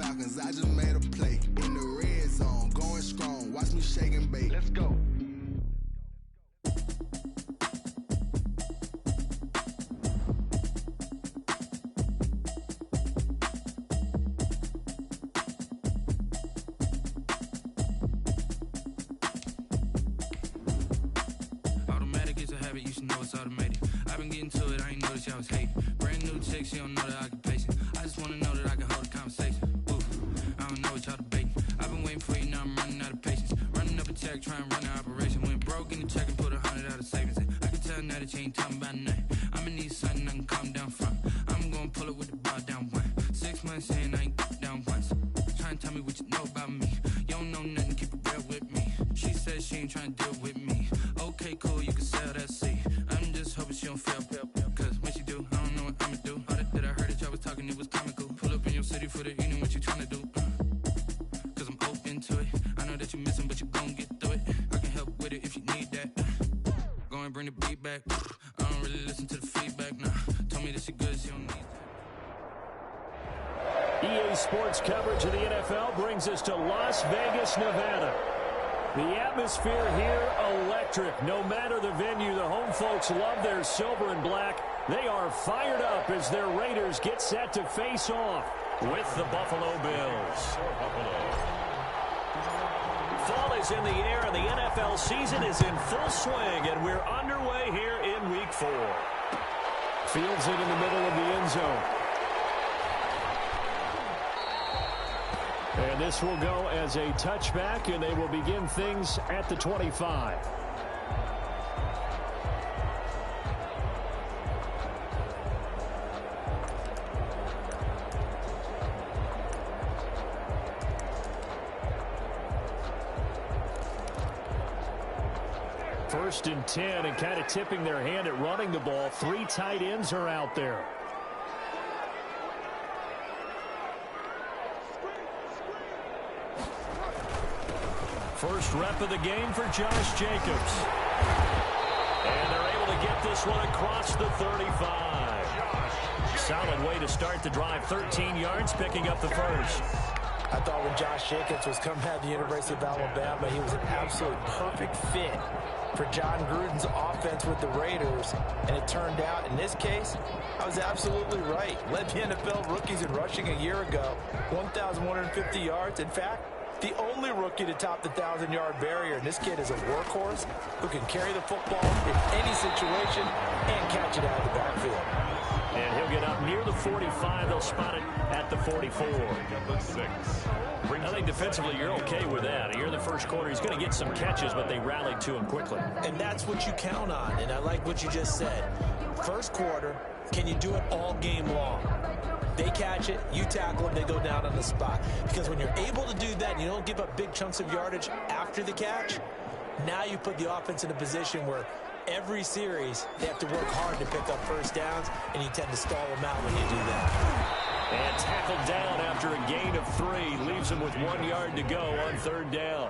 Falcons, I just made a play. In the red zone, going strong. Watch me shake and bake. Let's go. Automatic is a habit, you should know it's automated. I've been getting to it, I ain't noticed y'all was hating. Brand new chick, she don't know the occupation. I just wanna know that I can hold a conversation. Ooh, I don't know what y'all debating. I've been waiting for you, now I'm running out of patience. Running up a check, trying to run an operation. Went broke in the check and put 100 out of savings in. I can tell now that you ain't talking about nothing. I'ma need something I can calm down from. I'm gonna pull it with the bar down one. 6 months in, I ain't down once. Trying to tell me what you know about me. You don't know nothing, keep it real with me. She said she ain't trying to deal with me. Okay, cool, you can sell that seat. I'm just hoping she don't fail. Cause when she do, I don't know what I'ma do. All that I heard that y'all was talking, it was comical. Pull up in your city for the evening, what you trying to do? Cause I'm open to it. I know that you missing, but you gon' get through it. I can help with it if you need that. Go and bring the beat back. I don't really listen to the feedback, nah. Told me that she good, she don't need that. EA Sports coverage of the NFL brings us to Las Vegas, Nevada. The atmosphere here, electric. No matter the venue, the home folks love their silver and black. They are fired up as their Raiders get set to face off with the Buffalo Bills. Fall is in the air, and the NFL season is in full swing, and we're underway here in Week 4. Fields it in the middle of the end zone. And this will go as a touchback, and they will begin things at the 25. First and 10, and kind of tipping their hand at running the ball. 3 tight ends are out there. First rep of the game for Josh Jacobs. And they're able to get this one across the 35. Solid way to start the drive. 13 yards, picking up the first. I thought when Josh Jacobs was coming out of the University of Alabama, he was an absolute perfect fit for John Gruden's offense with the Raiders. And it turned out, in this case, I was absolutely right. Led the NFL rookies in rushing a year ago. 1,150 yards. In fact, the only rookie to top the 1,000-yard barrier. And this kid is a workhorse who can carry the football in any situation and catch it out of the backfield. And he'll get up near the 45. They'll spot it at the 44. I think defensively you're okay with that. Here in the first quarter, he's going to get some catches, but they rallied to him quickly. And that's what you count on, and I like what you just said. First quarter, can you do it all game long? They catch it, you tackle them, they go down on the spot. Because when you're able to do that and you don't give up big chunks of yardage after the catch, now you put the offense in a position where every series they have to work hard to pick up first downs, and you tend to stall them out when you do that. And tackled down after a gain of 3. Leaves him with 1 yard to go on third down.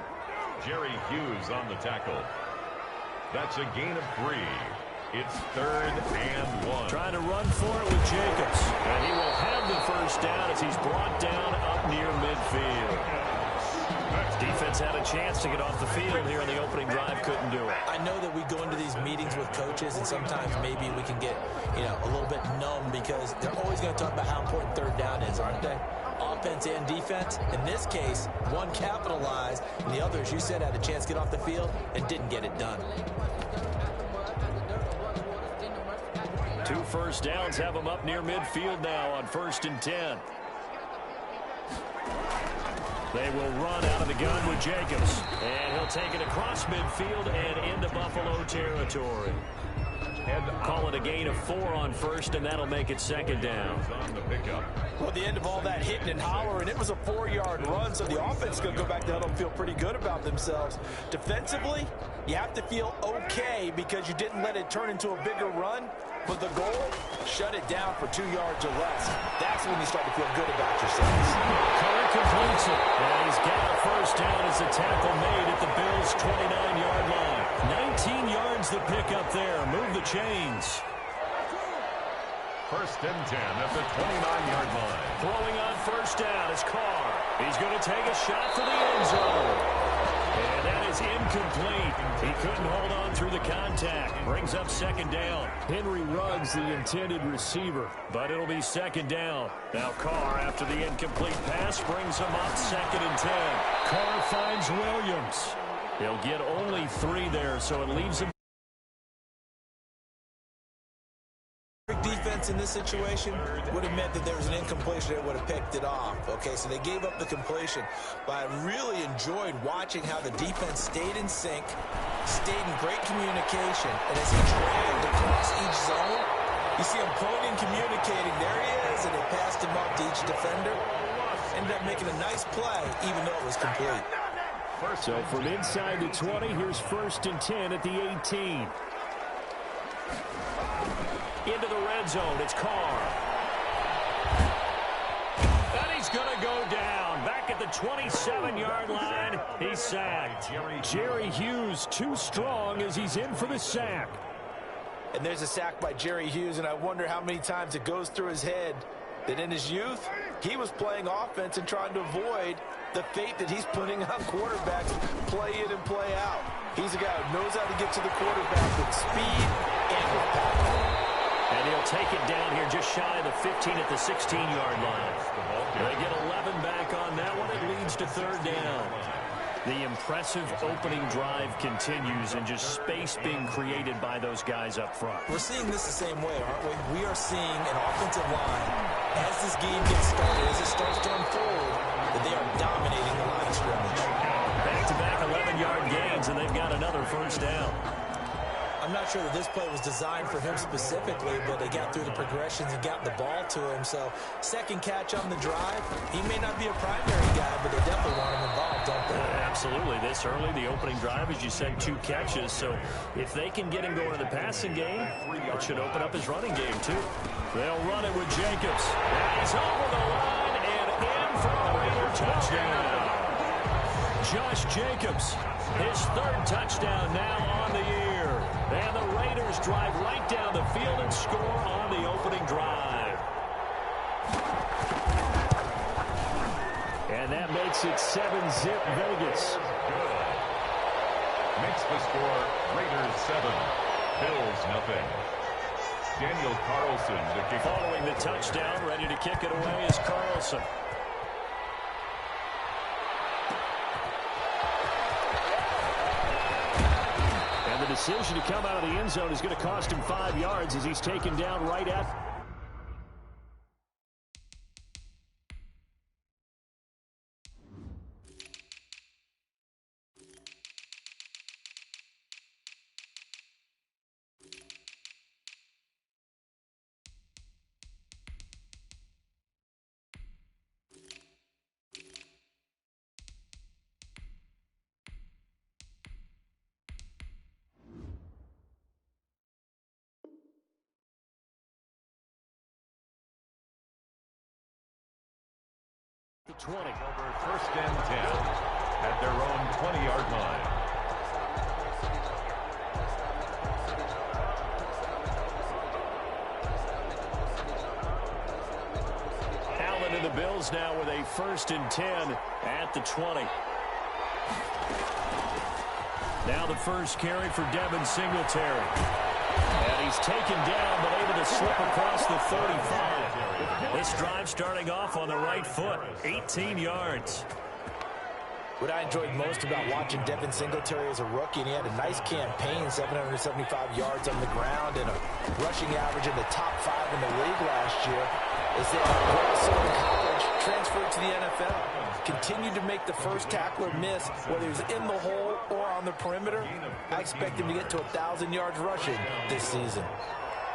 Jerry Hughes on the tackle. That's a gain of 3. It's 3rd and 1. Trying to run for it with Jacobs. And he will have the first down as he's brought down up near midfield. Defense had a chance to get off the field here in the opening drive. Couldn't do it. I know that we go into these meetings with coaches, and sometimes maybe we can get, a little bit numb because they're always going to talk about how important third down is, aren't they? Offense and defense. In this case, one capitalized, and the other, as you said, had a chance to get off the field and didn't get it done. 2 first downs have them up near midfield now on 1st and 10. They will run out of the gun with Jacobs. And he'll take it across midfield and into Buffalo territory. Call it a gain of 4 on first, and that'll make it 2nd down. Well, the end of all that hitting and hollering, it was a 4-yard run, so the offense is going to go back to huddle and feel pretty good about themselves. Defensively, you have to feel okay because you didn't let it turn into a bigger run. But the goal, shut it down for 2 yards or less. That's when you start to feel good about yourselves. Curry completes it. And he's got a first down as a tackle made at the Bills' 29-yard line. 19 yards the pick up there. Move the chains. First and 10 at the 29-yard line. Throwing on first down is Carr. He's going to take a shot for the end zone. And that is incomplete. He couldn't hold on through the contact. Brings up second down. Henry Ruggs, the intended receiver, but it'll be second down. Now Carr, after the incomplete pass, brings him up second and 10. Carr finds Williams. He'll get only 3 there, so it leaves him. Defense in this situation would have meant that there was an incompletion that would have picked it off. Okay, so they gave up the completion, but I really enjoyed watching how the defense stayed in sync, stayed in great communication, and as he dragged across each zone, you see him pointing, communicating, there he is, and they passed him up to each defender. Ended up making a nice play, even though it was complete. So from inside the 20, here's first and 10 at the 18. Into the red zone, it's Carr. And he's going to go down. Back at the 27-yard line, he's sacked. Jerry Hughes too strong as he's in for the sack. And there's a sack by Jerry Hughes, and I wonder how many times it goes through his head that in his youth, he was playing offense and trying to avoid the fate that he's putting on quarterbacks, play in and play out. He's a guy who knows how to get to the quarterback with speed and with power. And he'll take it down here just shy of the 15 at the 16-yard line. They get 11 back on that one. It leads to third down. The impressive opening drive continues, and just space being created by those guys up front. We're seeing this the same way, aren't we? We are seeing an offensive line, as this game gets started, as it starts to unfold, that they are dominating the line of scrimmage. Back-to-back 11-yard gains, and they've got another first down. I'm not sure that this play was designed for him specifically, but they got through the progressions and got the ball to him. So second catch on the drive. He may not be a primary guy, but they definitely want him involved, don't they? Absolutely. This early, the opening drive, as you said, 2 catches. So if they can get him going in the passing game, that should open up his running game too. They'll run it with Jacobs. And he's over the line and in for a Raider touchdown. Josh Jacobs, his 3rd touchdown now on the year. And the Raiders drive right down the field and score on the opening drive. And that makes it 7-zip Vegas. Good. Makes the score Raiders 7, Bills nothing. Daniel Carlson to kick. Following the touchdown, ready to kick it away is Carlson. The decision to come out of the end zone is going to cost him 5 yards as he's taken down right at. The 20. Over first and 10 at their own 20-yard line. Allen and the Bills now with a first and 10 at the 20. Now the first carry for Devin Singletary. And he's taken down, but able to slip across the 35. This drive starting off on the right foot, 18 yards. What I enjoyed most about watching Devin Singletary as a rookie, and he had a nice campaign, 775 yards on the ground and a rushing average in the top 5 in the league last year, is that also in college, transferred to the NFL. Continued to make the first tackler miss, whether he was in the hole or on the perimeter. I expect him to get to 1,000 yards rushing this season.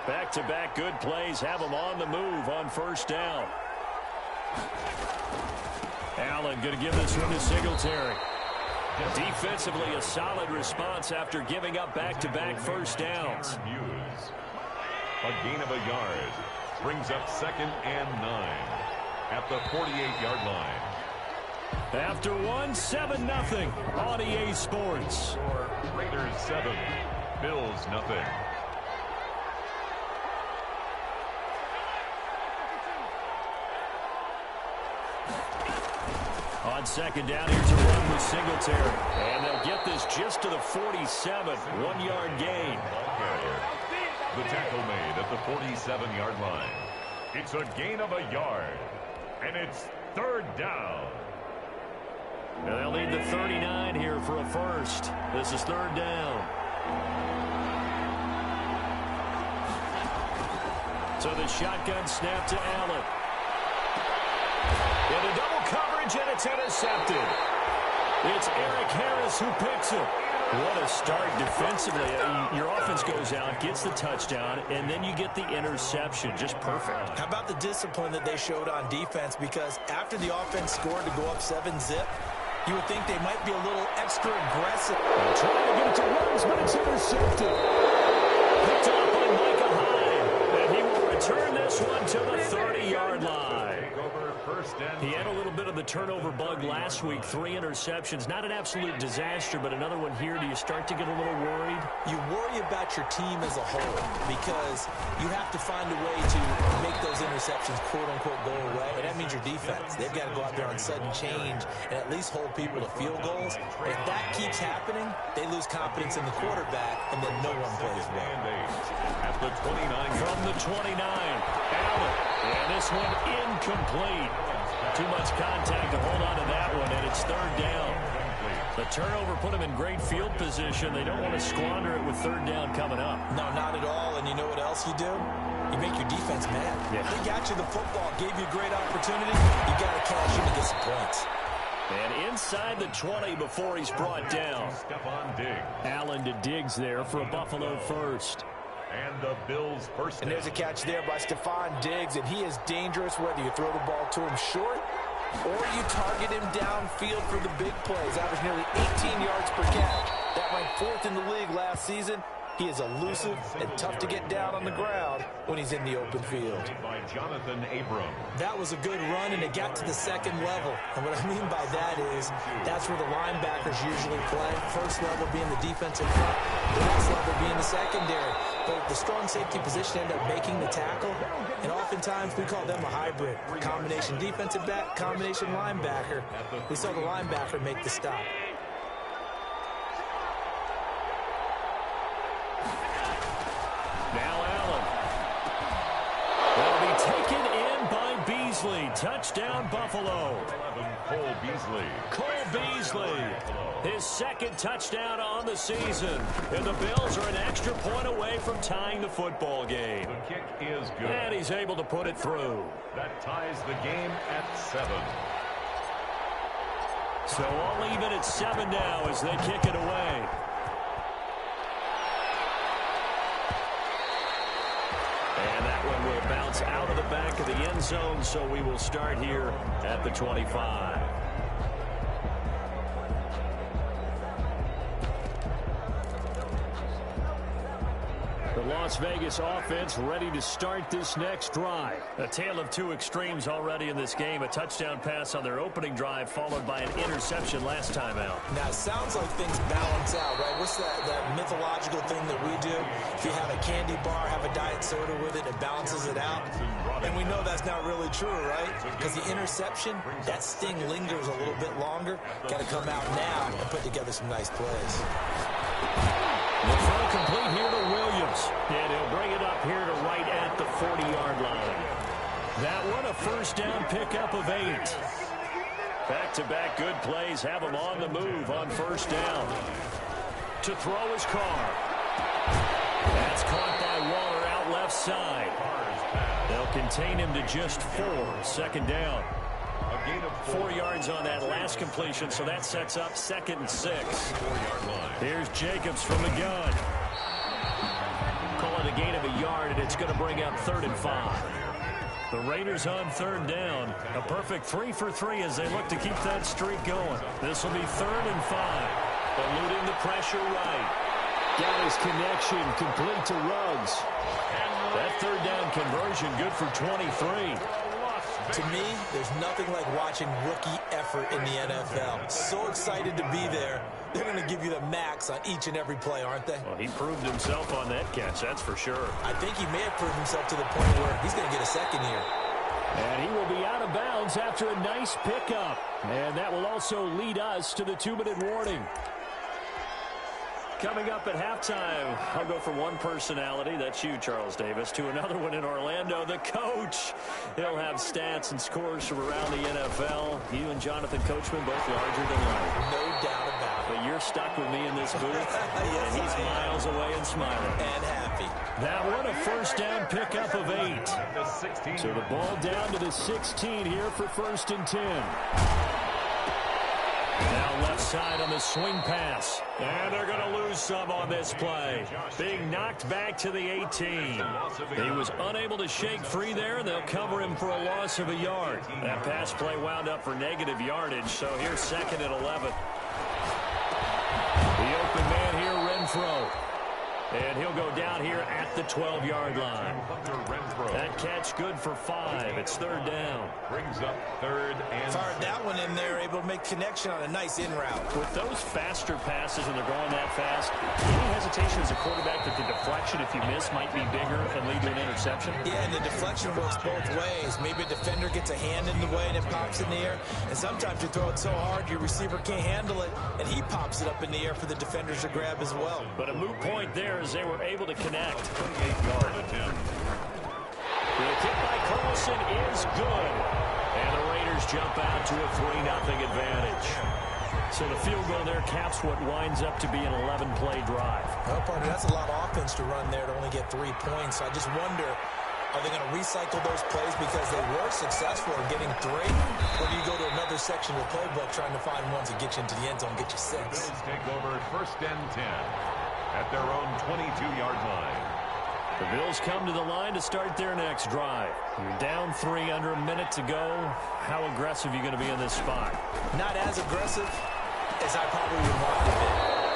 Back-to-back good plays have him on the move on first down. Allen going to give this one to Singletary. Defensively, a solid response after giving up back-to-back first downs. A gain of a yard brings up 2nd and 9 at the 48-yard line. After one, 7-0 on EA Sports. Raiders 7, Bills nothing. On second down, here's a run with Singletary. And they'll get this just to the 47, 1-yard gain. The tackle made at the 47-yard line. It's a gain of a yard, and it's third down. And they'll need the 39 here for a first. This is third down. So the shotgun snap to Allen. Into double coverage, and it's intercepted. It's Eric Harris who picks it. What a start defensively. Your offense goes out, gets the touchdown, and then you get the interception. Just perfect. How about the discipline that they showed on defense? Because after the offense scored to go up 7-zip, you would think they might be a little extra aggressive. They're trying to get it to Ruggs, but it's intercepted. Picked up by Micah Hyde, and he will return this one to the 30-yard line. He had a little bit of the turnover bug last week, 3 interceptions. Not an absolute disaster, but another one here. Do you start to get a little worried? You worry about your team as a whole because you have to find a way to make those interceptions, quote-unquote, go away. And that means your defense. They've got to go out there on sudden change and at least hold people to field goals. And if that keeps happening, they lose confidence in the quarterback, and then no one plays well. At the 29. From the 29, Allen. And this one incomplete. Too much contact to hold on to that one, and it's third down. The turnover put them in great field position. They don't want to squander it with third down coming up. No, not at all. And you know what else you do? You make your defense mad. Yeah. They got you the football, gave you a great opportunity. You got to cash in to get some points. And inside the 20 before he's brought down. Allen to Diggs there for a Buffalo first. And the Bills first. And there's a catch there by Stephon Diggs, and he is dangerous whether you throw the ball to him short or you target him downfield for the big plays. Averaged nearly 18 yards per catch. That ranked 4th in the league last season. He is elusive and tough to get down on the ground when he's in the open field. By Jonathan Abram. That was a good run, and it got to the second level. And what I mean by that is that's where the linebackers usually play. First level being the defensive front, the next level being the secondary. But the strong safety position ended up making the tackle, and oftentimes we call them a hybrid. Combination defensive back, combination linebacker. We saw the linebacker make the stop. Now Allen. Will be taken in by Beasley. Touchdown, Buffalo. Cole Beasley. Cole Beasley. His second touchdown on the season. And the Bills are an extra point away from tying the football game. The kick is good. And he's able to put it through. That ties the game at 7. So all even at 7 now as they kick it away. And that one will bounce out of the back of the end zone, so we will start here at the 25. The Las Vegas offense ready to start this next drive. A tale of two extremes already in this game. A touchdown pass on their opening drive followed by an interception last time out. Now, it sounds like things balance out, right? What's that mythological thing that we do? If you have a candy bar, have a diet soda with it, it balances it out. And we know that's not really true, right? Because the interception, that sting lingers a little bit longer. Got to come out now and put together some nice plays. The throw complete here to Williams. And he'll bring it up here to right at the 40-yard line. That one a first down pickup of 8. Back-to-back good plays have him on the move on first down. To throw his Carr. That's caught by Waller out left side. They'll contain him to just 4. Second down. 4 yards on that last completion, so that sets up 2nd and 6. Here's Jacobs from the gun. Call it a gain of a yard, and it's going to bring up 3rd and 5. The Raiders on 3rd down. A perfect 3 for 3 as they look to keep that streak going. This will be 3rd and 5. Eluding the pressure right. Got his connection complete to Ruggs. That 3rd down conversion good for 23. To me, there's nothing like watching rookie effort in the NFL. So excited to be there. They're going to give you the max on each and every play, aren't they? Well, he proved himself on that catch, that's for sure. I think he may have proved himself to the point where he's going to get a second here. And he will be out of bounds after a nice pickup. And that will also lead us to the 2-minute warning. Coming up at halftime, I'll go from one personality, that's you, Charles Davis, to another one in Orlando, the coach. He'll have stats and scores from around the NFL. You and Jonathan Coachman both larger than life. No doubt about it. But you're stuck with me in this booth, Yes, and he's miles away and smiling. And happy. That one, a first down pickup of 8. So the ball down to the 16 here for 1st and 10. Now left side on the swing pass. And they're going to lose some on this play. Being knocked back to the 18. He was unable to shake free there, and they'll cover him for a loss of a yard. That pass play wound up for negative yardage, so here's 2nd and 11. The open man here, Renfro. And he'll go down here at the 12-yard line. That catch good for 5. It's 3rd down. Brings up 3rd and Fired that one in there, able to make connection on a nice in route. With those faster passes and they're going that fast, any hesitation as a quarterback that the deflection, if you miss, might be bigger and lead to an interception? Yeah, and the deflection works both ways. Maybe a defender gets a hand in the way and it pops in the air. And sometimes you throw it so hard your receiver can't handle it, and he pops it up in the air for the defenders to grab as well. But a moot point there as they were able to connect. 28-yard attempt. The kick by Carlson is good. And the Raiders jump out to a 3-0 advantage. So the field goal there caps what winds up to be an 11-play drive. Well, partner, that's a lot of offense to run there to only get 3 points. I just wonder, are they going to recycle those plays because they were successful in getting 3? Or do you go to another section of the playbook trying to find ones that get you into the end zone, get you 6? Bills take over 1st and 10 at their own 22-yard line. The Bills come to the line to start their next drive. You're down 3 under a minute to go. How aggressive are you going to be in this spot? Not as aggressive as I probably would want to be.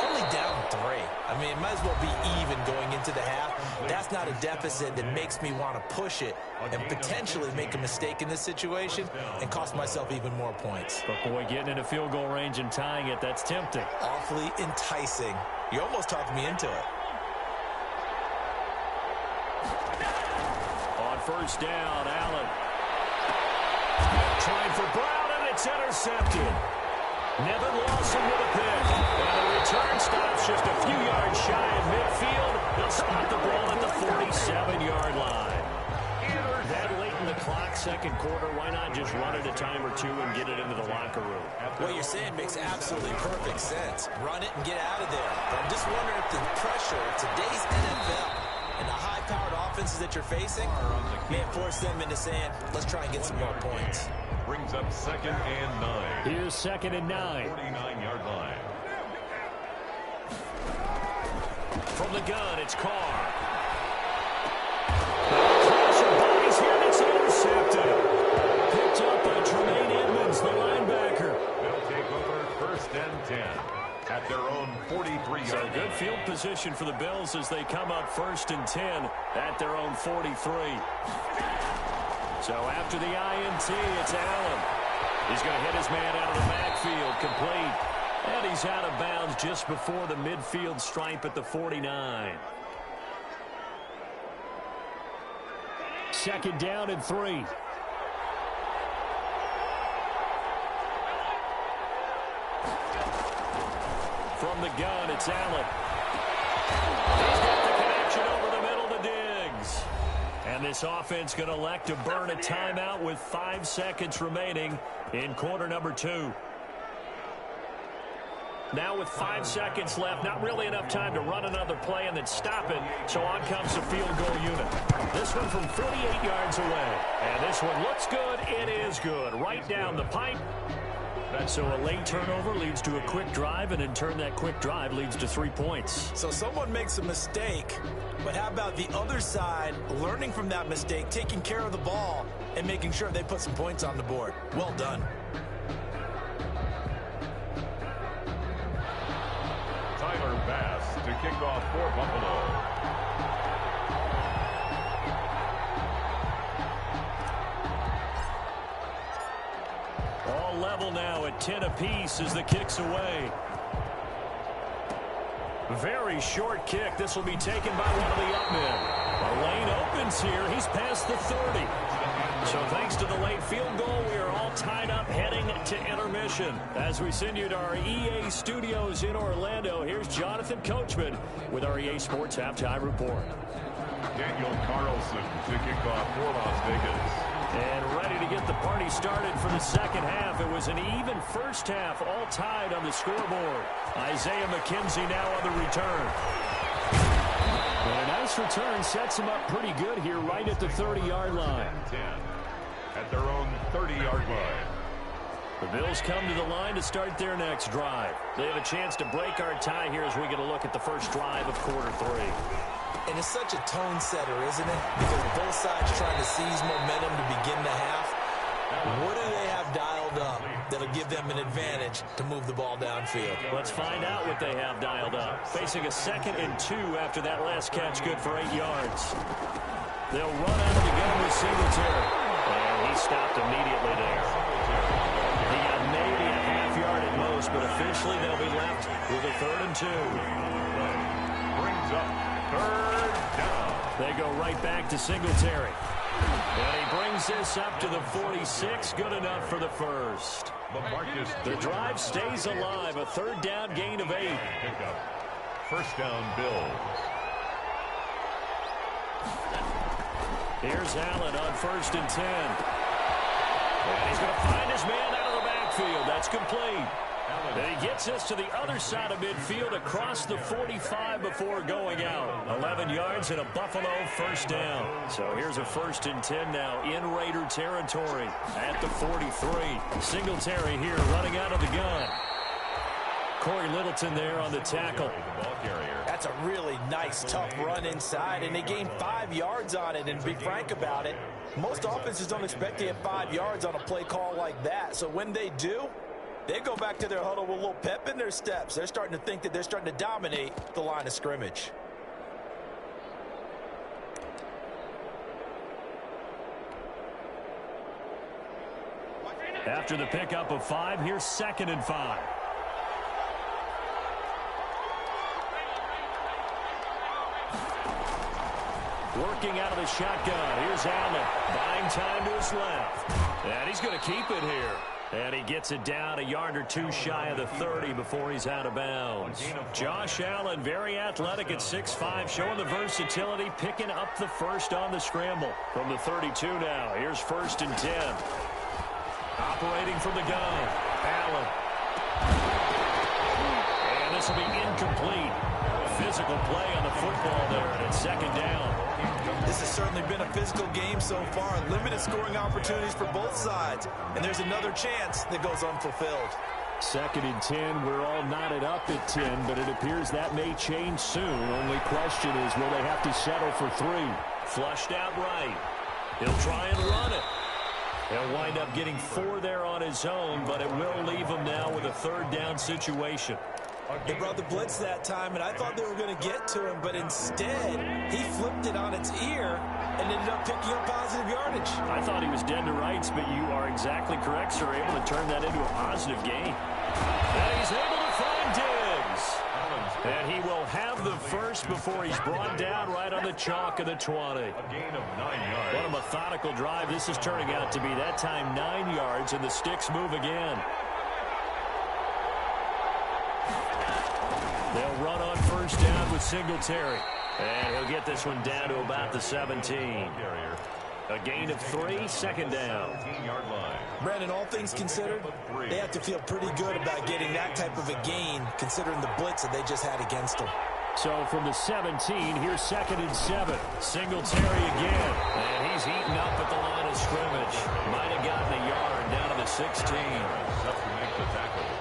Only down 3. I mean, it might as well be even going into the half. That's not a deficit that makes me want to push it and potentially make a mistake in this situation and cost myself even more points. But boy, getting into field goal range and tying it, that's tempting. Awfully enticing. You almost talked me into it. On 1st down, Allen. Trying for Brown, and it's intercepted. Nevin Lawson with a pick. And the return stops just a few yards shy of midfield. They'll spot the ball at the 47-yard line. That late in the clock, 2nd quarter, why not just run it a time or 2 and get it into the locker room? What you're saying makes absolutely perfect sense. Run it and get out of there. But I'm just wondering if the pressure of today's NFL and the high-powered offenses that you're facing may force them into saying, let's try and get some more points. Brings up 2nd and 9. Here's 2nd and 9. 49-yard line. From the gun, it's Carr. Clash of bodies here, and it's intercepted. Picked up by Tremaine Edmonds, the linebacker. They'll take over 1st and 10 at their own 43-yard So line. good field position for the Bills as they come up 1st and 10 at their own 43. So after the INT, it's Allen. He's going to hit his man out of the backfield, complete. And he's out of bounds just before the midfield stripe at the 49. 2nd down and 3. From the gun, it's Allen. He's got the connection over the middle to Diggs. And this offense going to elect to burn a timeout with 5 seconds remaining in quarter number 2. Now with 5 seconds left, not really enough time to run another play and then stop it. So on comes the field goal unit. This one from 48 yards away. And this one looks good. It is good. Right down the pipe. So a late turnover leads to a quick drive, and in turn that quick drive leads to 3 points. So someone makes a mistake, but how about the other side learning from that mistake, taking care of the ball, and making sure they put some points on the board? Well done. Tyler Bass to kick off for Buffalo. All level now at 10 apiece as the kick's away. Very short kick. This will be taken by one of the up men. A lane opens here. He's past the 30. So thanks to the late field goal, we are all tied up heading to intermission. As we send you to our EA studios in Orlando, here's Jonathan Coachman with our EA Sports Halftime Report. Daniel Carlson to kick off for Las Vegas. And ready to get the party started for the second half. It was an even first half, all tied on the scoreboard. Isaiah McKenzie now on the return. And a nice return sets him up pretty good here right at the 30-yard line. 10 at their own 30-yard line. The Bills come to the line to start their next drive. They have a chance to break our tie here as we get a look at the first drive of quarter 3. And it's such a tone setter, isn't it? Because both sides trying to seize momentum to begin the half. What do they have dialed up that'll give them an advantage to move the ball downfield? Let's find out what they have dialed up. Facing a 2nd and 2 after that last catch, good for 8 yards. They'll run out of the gun with Singletary. And he stopped immediately there. He got maybe a half yard at most, but officially they'll be left with a 3rd and 2. Brings up 3rd down. They go right back to Singletary. And he brings this up to the 46. Good enough for the first. The drive stays alive. A 3rd down gain of 8. Pick up 1st down Bills. Here's Allen on 1st and 10. And he's going to find his man out of the backfield. That's complete. And he gets us to the other side of midfield across the 45 before going out. 11 yards and a Buffalo 1st down. So here's a 1st and 10 now in Raider territory at the 43. Singletary here running out of the gun. Corey Littleton there on the tackle. That's a really nice, tough run inside, and they gained 5 yards on it. And to be frank about it, most offenses don't expect to get 5 yards on a play call like that. So when they do, they go back to their huddle with a little pep in their steps. They're starting to think that they're starting to dominate the line of scrimmage. After the pickup of 5, here's 2nd and 5. Working out of the shotgun. Here's Allen. Buying time to his left. And he's going to keep it here. And he gets it down a yard or 2 shy of the 30 before he's out of bounds. Josh Allen, very athletic at 6'5", showing the versatility, picking up the first on the scramble. From the 32 now, here's 1st and 10. Operating from the gun, Allen. And this will be incomplete. Physical play on the football there, and it's 2nd down. This has certainly been a physical game so far. Limited scoring opportunities for both sides. And there's another chance that goes unfulfilled. 2nd and 10. We're all knotted up at 10, but it appears that may change soon. Only question is, will they have to settle for 3? Flushed out right. He'll try and run it. He'll wind up getting 4 there on his own, but it will leave him now with a 3rd down situation. They brought the blitz that time, and I thought they were going to get to him, but instead, he flipped it on its ear and ended up picking up positive yardage. I thought he was dead to rights, but you are exactly correct, sir. Able to turn that into a positive gain. And he's able to find Diggs. And he will have the first before he's brought down right on the chalk of the 20. A gain of 9 yards. What a methodical drive this is turning out to be. That time 9 yards, and the sticks move again. They'll run on 1st down with Singletary. And he'll get this one down to about the 17. A gain of 3, 2nd down. Brandon, all things considered, they have to feel pretty good about getting that type of a gain, considering the blitz that they just had against them. So from the 17, here's 2nd and 7. Singletary again. And he's eaten up at the line of scrimmage. Might have gotten a yard down to the 16.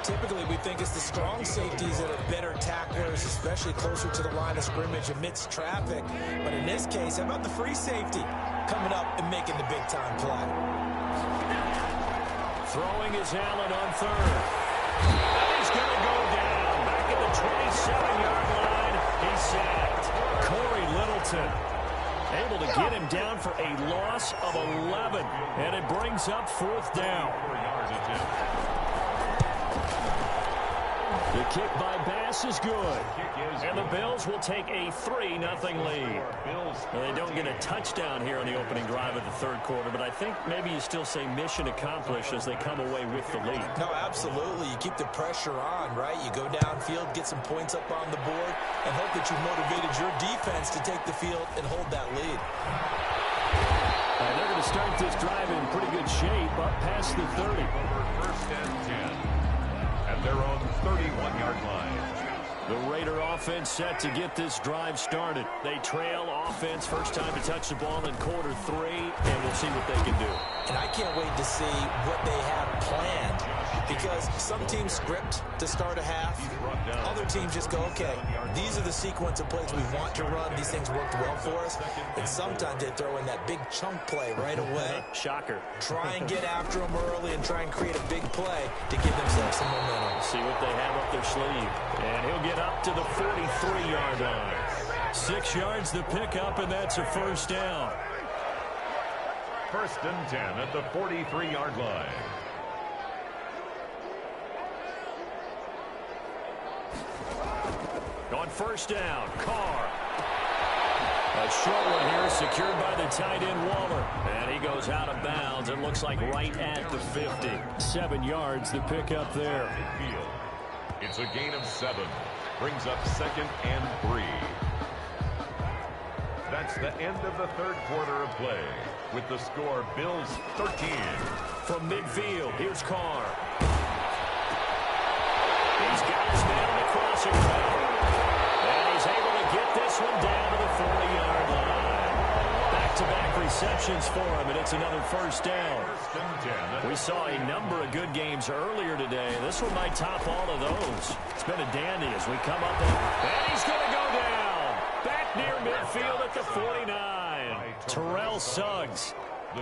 Typically, we think it's the strong safeties that are better tacklers, especially closer to the line of scrimmage amidst traffic. But in this case, how about the free safety coming up and making the big-time play? Throwing is Allen on 3rd. And he's going to go down. Back at the 27-yard line, he's sacked. Corey Littleton able to get him down for a loss of 11. And it brings up 4th down. The kick by Bass is good. And the Bills will take a 3-0 lead. Well, they don't get a touchdown here on the opening drive of the third quarter, but I think maybe you still say mission accomplished as they come away with the lead. No, absolutely. You keep the pressure on, right? You go downfield, get some points up on the board, and hope that you've motivated your defense to take the field and hold that lead. They're going to start this drive in pretty good shape up past the 30. First and 10. At their own 31-yard line. The Raider offense set to get this drive started. They trail offense, first time to touch the ball in quarter 3, and we'll see what they can do. And I can't wait to see what they have planned, because some teams script to start a half. Other teams just go, okay, these are the sequence of plays we want to run. These things worked well for us. And sometimes they throw in that big chunk play right away. Shocker. Try and get after them early and try and create a big play to give themselves some momentum. See what they have up their sleeve. And he'll get up to the 43-yard line. 6 yards to pick up, and that's a first down. First and 10 at the 43-yard line. On first down, Carr. A short one here secured by the tight end Waller. And he goes out of bounds. It looks like right at the 50. 7 yards to pick up there. It's a gain of 7. Brings up second and 3. That's the end of the third quarter of play. With the score, Bills 13. From midfield, here's Carr. He's got his man on the crossing route. And he's able to get this one down to the 40-yard line. Back-to-back receptions for him, and it's another first down. We saw a number of good games earlier today. This one might top all of those. It's been a dandy as we come up, and he's going to go down. Back near midfield at the 49. Terrell Suggs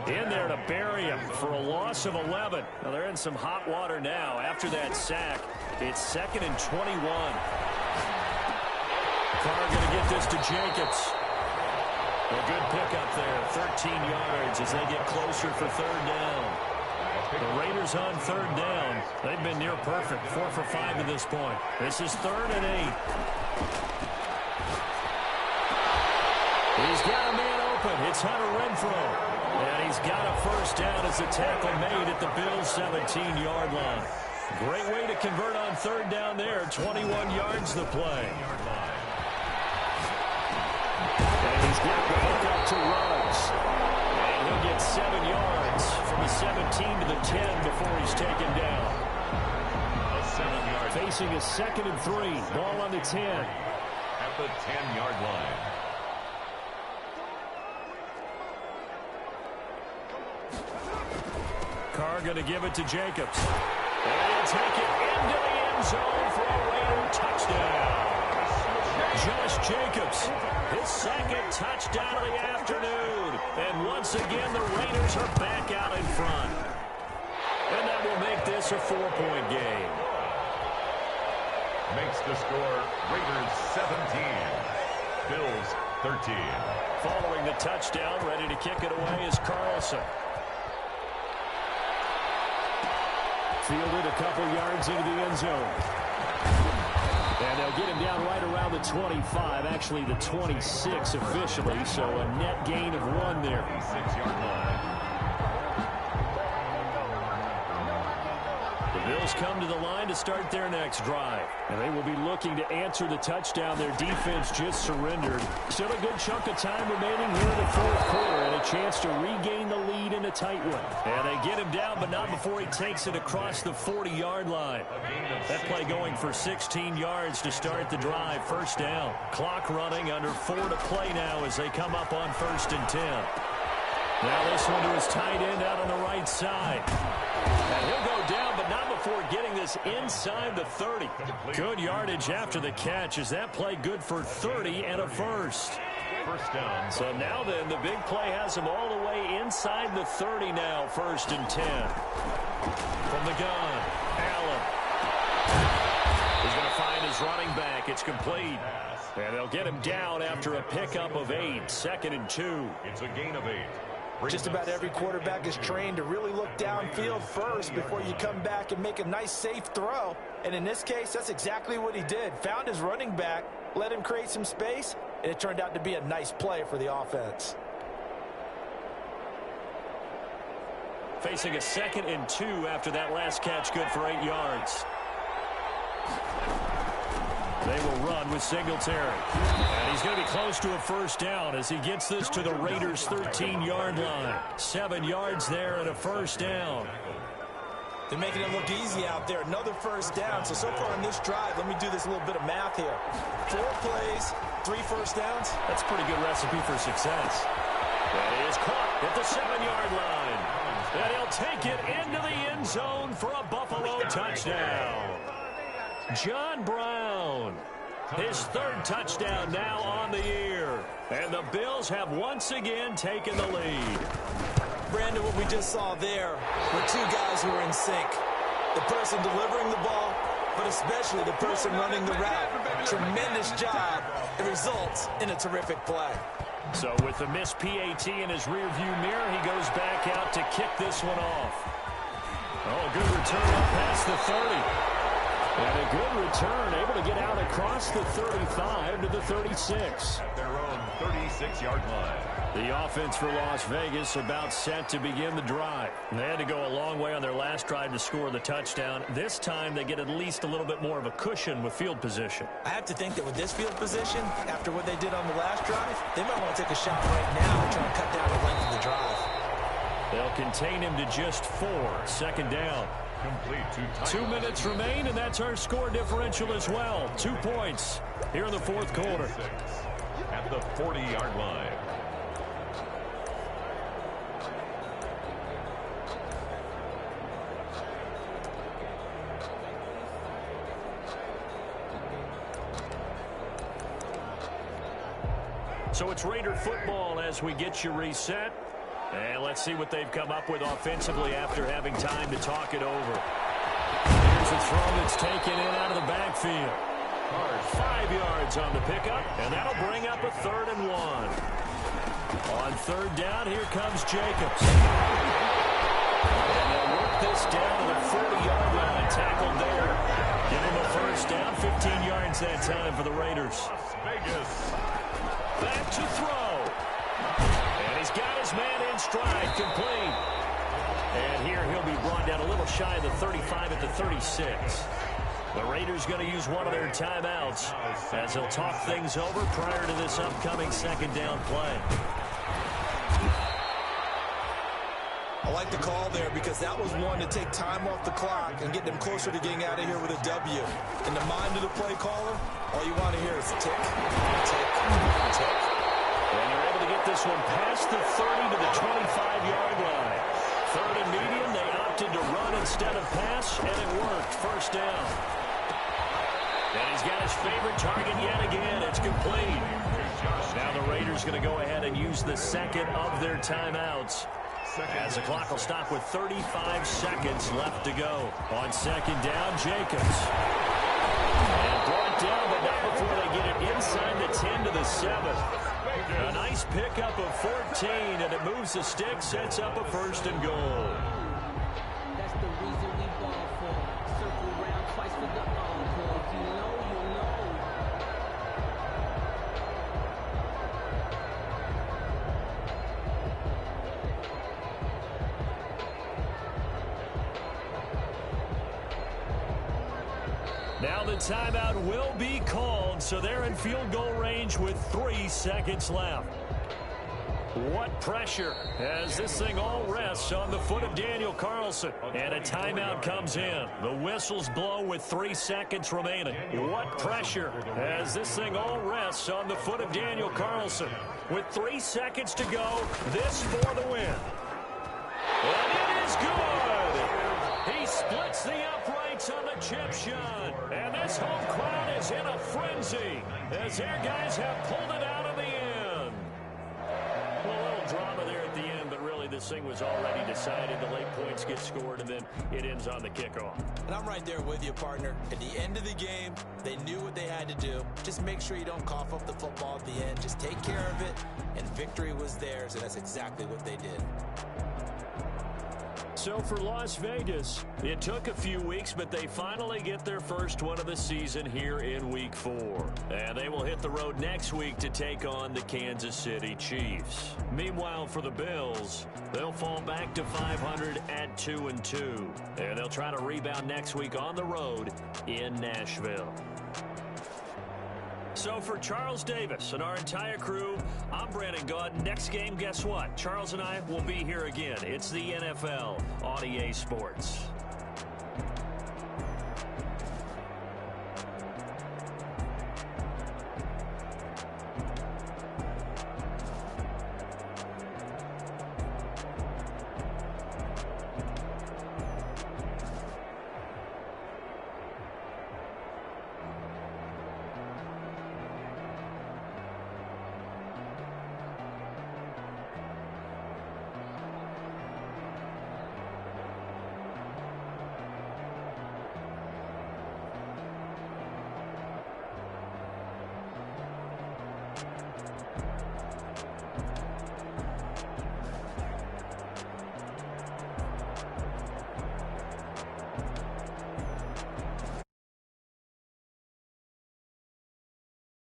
in there to bury him for a loss of 11. Now they're in some hot water now after that sack. It's 2nd and 21. Carr going to get this to Jacobs. A good pickup there, 13 yards as they get closer for third down. The Raiders on third down. They've been near perfect, 4 for 5 to this point. This is 3rd and 8. He's got a man open. It's Hunter Renfrow. And he's got a first down as the tackle made at the Bills' 17-yard line. Great way to convert on third down there. 21 yards to play. And he's got the hook up to Ruggs. And he'll get 7 yards from the 17 to the 10 before he's taken down. A 7-yard. Facing a 2nd and 3. Ball on the 10. At the 10-yard line. Carr going to give it to Jacobs. And he'll take it into the end zone for a Raider touchdown. Josh Jacobs, his 2nd touchdown of the afternoon. And once again, the Raiders are back out in front. And that will make this a 4-point game. Makes the score Raiders 17. Bills 13. Following the touchdown, ready to kick it away is Carlson. Fielded a couple yards into the end zone. And they'll get him down right around the 25, actually the 26 officially, so a net gain of 1 there. 6-yard line. The Bills come to the line to start their next drive. And they will be looking to answer the touchdown their defense just surrendered. Still a good chunk of time remaining here in the fourth quarter and a chance to regain the lead in a tight one. And they get him down, but not before he takes it across the 40-yard line. That play going for 16 yards to start the drive. First down. Clock running under 4 to play now as they come up on 1st and 10. Now this one to his tight end out on the right side. And he'll go down, but not before getting this inside the 30. Good yardage after the catch. Is that play good for 30 and a first? First down. So now then, the big play has him all the way inside the 30 now, 1st and 10. From the gun, Allen. He's going to find his running back. It's complete. And they'll get him down after a pickup of 8. 2nd and 2. It's a gain of 8. Just about every quarterback is trained to really look downfield first before you come back and make a nice, safe throw. And in this case, that's exactly what he did. Found his running back, let him create some space, and it turned out to be a nice play for the offense. Facing a 2nd and 2 after that last catch, good for 8 yards. They will run with Singletary. And he's going to be close to a first down as he gets this to the Raiders' 13-yard line. 7 yards there and a first down. They're making it look easy out there. Another first down. So far on this drive, let me do this little bit of math here. 4 plays, 3 first downs. That's a pretty good recipe for success. That is caught at the 7-yard line. And he'll take it into the end zone for a Buffalo touchdown. John Brown, his 3rd touchdown now on the year. And the Bills have once again taken the lead. Brandon, what we just saw there were 2 guys who were in sync. The person delivering the ball, but especially the person running the route. Tremendous job. It results in a terrific play. So with the missed PAT in his rearview mirror, he goes back out to kick this one off. Oh, good return up past the 30. And a good return, able to get out across the 35 to the 36. At their own 36-yard line. The offense for Las Vegas about set to begin the drive. They had to go a long way on their last drive to score the touchdown. This time they get at least a little bit more of a cushion with field position. I have to think that with this field position, after what they did on the last drive, they might want to take a shot right now and try to cut down the length of the drive. They'll contain him to just 4. 2nd down. Complete 2 minutes remain, and that's our score differential as well. 2 points here in the 4th quarter. At the 40-yard line. So it's Raider football as we get you reset. And let's see what they've come up with offensively after having time to talk it over. Here's a throw that's taken in out of the backfield. 5 yards on the pickup, and that'll bring up a 3rd and 1. On 3rd down, here comes Jacobs. And they'll work this down to the 40-yard line. Tackled there. Give him a first down, 15 yards that time for the Raiders. Las Vegas. Back to throw. And he's got his man in stride, complete. And here he'll be brought down a little shy of the 35 at the 36. The Raiders going to use one of their timeouts as they'll talk things over prior to this upcoming 2nd down play. I like the call there because that was one to take time off the clock and get them closer to getting out of here with a W. In the mind of the play caller, all you want to hear is tick, tick, tick. And they're able to get this one past the 30 to the 25-yard line. 3rd and medium, they opted to run instead of pass, and it worked. First down. And he's got his favorite target yet again. It's complete. Now the Raiders going to go ahead and use the 2nd of their timeouts, as the clock will stop with 35 seconds left to go. On 2nd down, Jacobs. And brought down, but not before they get it inside the 10 to the 7. A nice pickup of 14, and it moves the stick, sets up a 1st and goal. That's the reason we ball for. Circle round twice for the encore. If you know, you know. Now the timeout will be called, so they're in field goal range with 3 seconds left. What pressure as this thing all rests on the foot of Daniel Carlson. And a timeout comes in. The whistles blow with 3 seconds remaining. What pressure as this thing all rests on the foot of Daniel Carlson. With 3 seconds to go, this for the win. And it is good. He splits the uprights on the chip shot. And this home crowd is in a frenzy as their guys have pulled it out of the end. A little drama there at the end, but really the this thing was already decided. The late points get scored, and then it ends on the kickoff. And I'm right there with you, partner. At the end of the game, they knew what they had to do. Just make sure you don't cough up the football at the end. Just take care of it, and victory was theirs, and that's exactly what they did. So for Las Vegas, it took a few weeks, but they finally get their first one of the season here in Week 4. And they will hit the road next week to take on the Kansas City Chiefs. Meanwhile, for the Bills, they'll fall back to 500 at 2-2. And they'll try to rebound next week on the road in Nashville. So for Charles Davis and our entire crew, I'm Brandon Gaudin. Next game, guess what? Charles and I will be here again. It's the NFL on EA Sports.